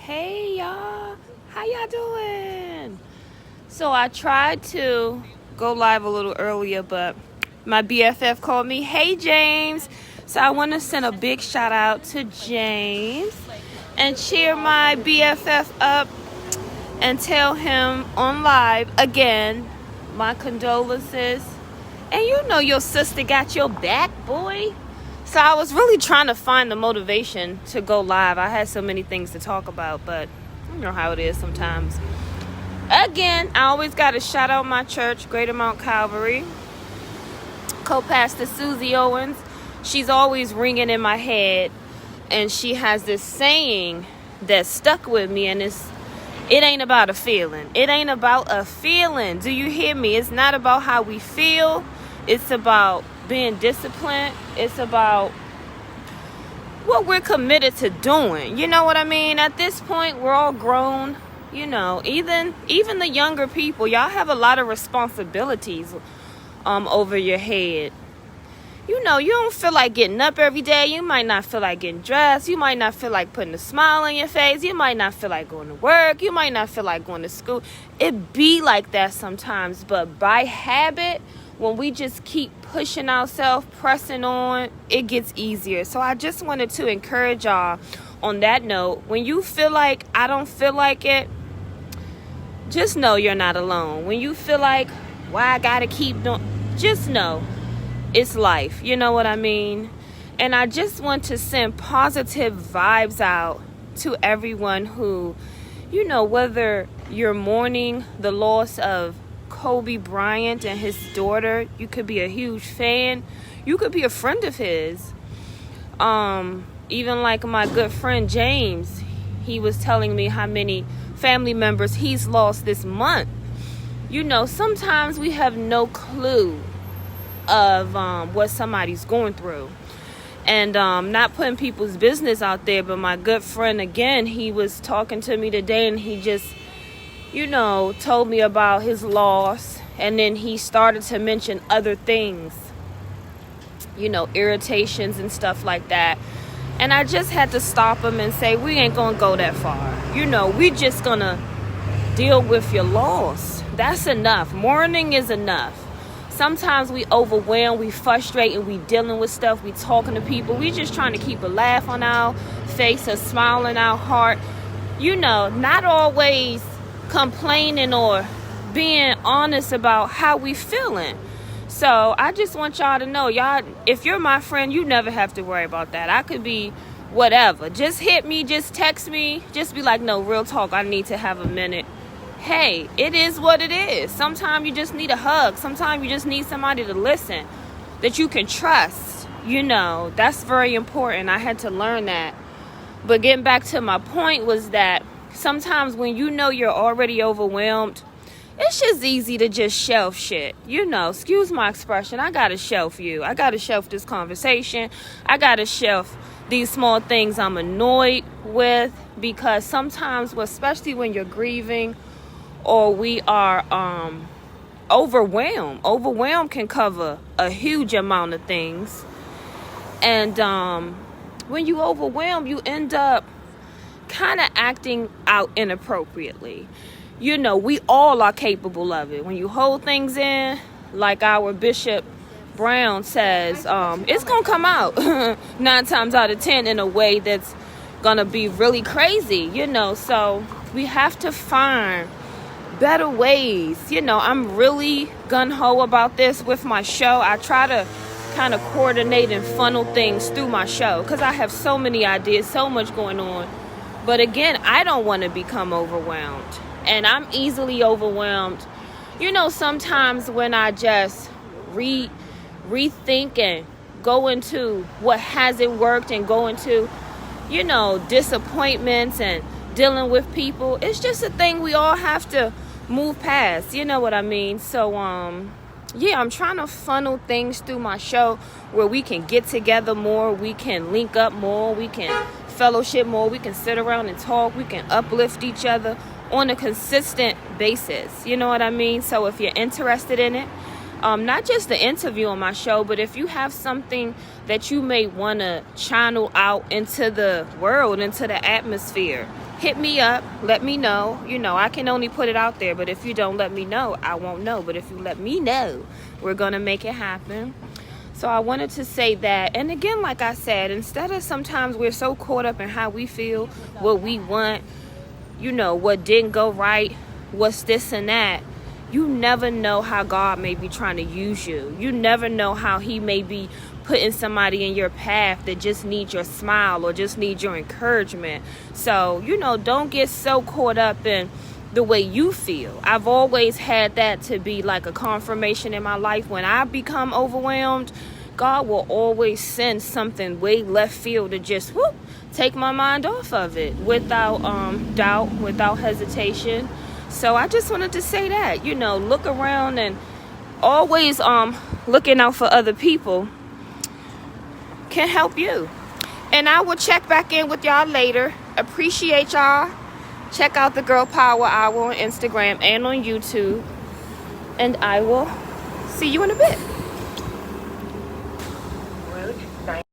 Hey y'all, how y'all doing? So I tried to go live a little earlier, but my BFF called me. Hey James. So I want to send a big shout out to James and cheer my BFF up and tell him on live again my condolences. And you know your sister got your back, boy. So I was really trying to find the motivation to go live. I had so many things to talk about, but you know how it is sometimes. Again, I always got to shout out my church, Greater Mount Calvary. Co-pastor Susie Owens. She's always ringing in my head, and she has this saying that stuck with me, and it ain't about a feeling. It ain't about a feeling. Do you hear me? It's not about how we feel. It's about being disciplined. It's about what we're committed to doing. You know what I mean? At this point, we're all grown. You know, even the younger people, y'all have a lot of responsibilities over your head. You know, you don't feel like getting up every day. You might not feel like getting dressed. You might not feel like putting a smile on your face. You might not feel like going to work. You might not feel like going to school. It be like that sometimes, but by habit, when we just keep pushing ourselves, pressing on, it gets easier. So I just wanted to encourage y'all on that note. When you feel like I don't feel like it, just know you're not alone. When you feel like, why I gotta keep doing, just know it's life. You know what I mean? And I just want to send positive vibes out to everyone who, you know, whether you're mourning the loss of Kobe Bryant and his daughter, you could be a huge fan, you could be a friend of his. Even like my good friend James, he was telling me how many family members he's lost this month. You know, sometimes we have no clue of what somebody's going through. And not putting people's business out there, but my good friend, again, he was talking to me today, and he just, you know, told me about his loss. And then he started to mention other things, you know, irritations and stuff like that. And I just had to stop him and say, we ain't gonna go that far. You know, we just gonna deal with your loss. That's enough. Mourning is enough. Sometimes we overwhelm, we frustrate, and we dealing with stuff, we talking to people. We just trying to keep a laugh on our face, a smile in our heart. You know, not always complaining or being honest about how we feeling. So I just want y'all to know, y'all, if you're my friend, you never have to worry about that. I could be whatever. Just hit me, just text me, just be like, no, real talk, I need to have a minute. Hey, it is what it is. Sometimes you just need a hug. Sometimes you just need somebody to listen that you can trust. You know, that's very important. I had to learn that. But getting back to my point was that sometimes when you know you're already overwhelmed, it's just easy to just shelf shit. You know, excuse my expression. I got to shelf you. I got to shelf this conversation. I got to shelf these small things I'm annoyed with, because sometimes, especially when you're grieving or we are overwhelmed. Overwhelmed can cover a huge amount of things. And when you overwhelm, you end up kind of acting out inappropriately. You know, we all are capable of it. When you hold things in, like our Bishop Brown says, it's going to come out 9 times out of 10 in a way that's going to be really crazy, you know. So we have to find better ways. You know, I'm really gung-ho about this with my show. I try to kind of coordinate and funnel things through my show because I have so many ideas, so much going on. But again, I don't want to become overwhelmed. And I'm easily overwhelmed. You know, sometimes when I just rethink and go into what hasn't worked and go into, you know, disappointments and dealing with people, it's just a thing we all have to move past. You know what I mean? So, yeah, I'm trying to funnel things through my show where we can get together more, we can link up more, we can fellowship more, we can sit around and talk, we can uplift each other on a consistent basis. You know what I mean? So if you're interested in it, not just the interview on my show, but if you have something that you may want to channel out into the world, into the atmosphere, hit me up, let me know. You know, I can only put it out there, but if you don't let me know, I won't know. But if you let me know, we're going to make it happen. So I wanted to say that. And again, like I said, instead of sometimes we're so caught up in how we feel, what we want, you know, what didn't go right, what's this and that, you never know how God may be trying to use you. You never know how he may be putting somebody in your path that just needs your smile or just needs your encouragement. So, you know, don't get so caught up in the way you feel. I've always had that to be like a confirmation in my life. When I become overwhelmed, God will always send something way left field to just take my mind off of it without doubt, without hesitation. So I just wanted to say that, you know, look around and always looking out for other people can help you. And I will check back in with y'all later. Appreciate y'all. Check out the Girl Power Hour on Instagram and on YouTube. And I will see you in a bit.